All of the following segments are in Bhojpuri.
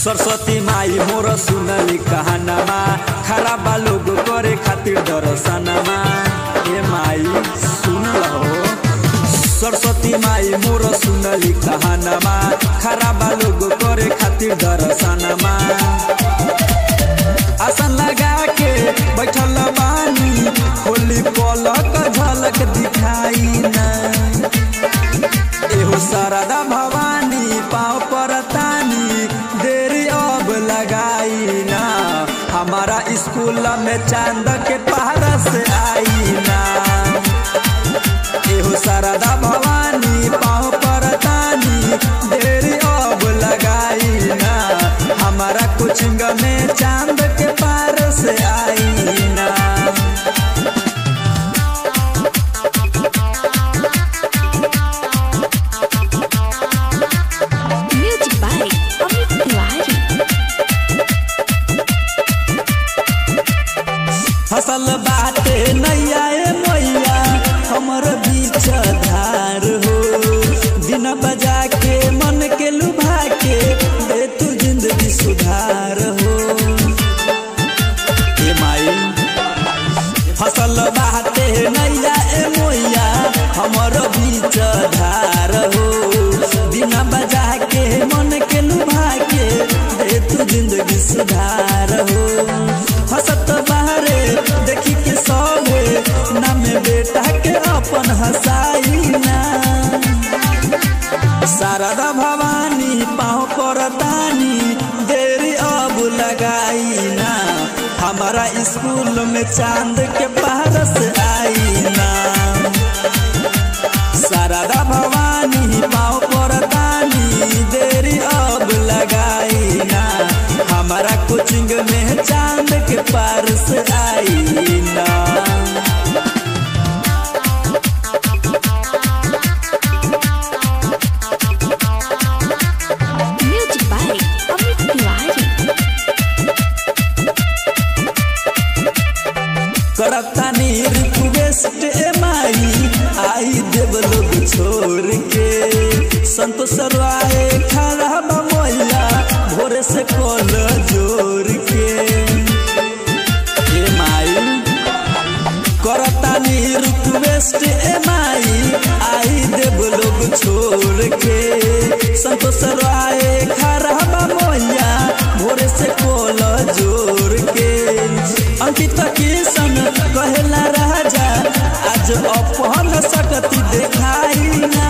सरस्वती माई मोर सुनली कहानमा खड़ा बा लोग करे खातिर दर्शनमा। ए माई सुन लहो, सरस्वती माई मोर सुनली कहानमा खड़ा बा लोग करे खातिर दर्शनमा। आसन लगा के बैठल बानी, होली पलक झलक दिखाई ना। एहो शारदा भवानी पाँव परतानी देरी अब लगाई ना। हमारा स्कूल में चांद के पहाड़ से आई ना। एहो शारदा भवानी पाँव परतानी देरी अब लगाई ना। हमारा कोचिंग में चांद के पार से आई ना। फसल बाटे नैया मैया हमर बीच धार हो। बिना बजा के मन के लुभा के दे तू जिंदगी सुधार हो। ए माई फसल बाटे नैया मैया हमर बीच धार हो। बिना बजा के मन के लुभा के दे तू जिंदगी सुधार हो। हंसत बाहरे देखी के सौभे नाम बेटा के अपन हंसाई ना। शारदा भवानी पाँव परतानी देरी अब लगाई ना। हमारा स्कूल में चांद के पहाड़ से आई ना। शारदा भवानी पाँव परतानी देरी अब लगाई ना। हमारा कोचिंग में चांद के पार से आई ना। करतानी रिक्वेस्ट ए माई आई देव लोग छोड़ के। संतोष सरवाए खड़ा बा मैया भोरे से कॉल जोड़ के। ए माई करतानी रिक्वेस्ट ए माई आई देव लोग छोड़ के। संतोष सरवाए खड़ा बा मैया भोरे से कॉल जोड़ के। अंकित किशन कहला राजा आज अपन शक्ति दिखाई ना।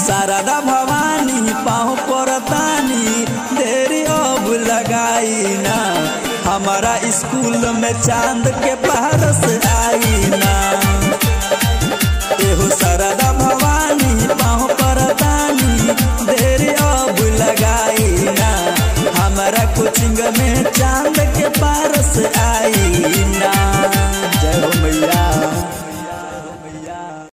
शारदा भवानी पाँव परतानी देरी अब लगाई ना। हमारा स्कूल में चांद के पहाड़ से आई ना। एहो शारदा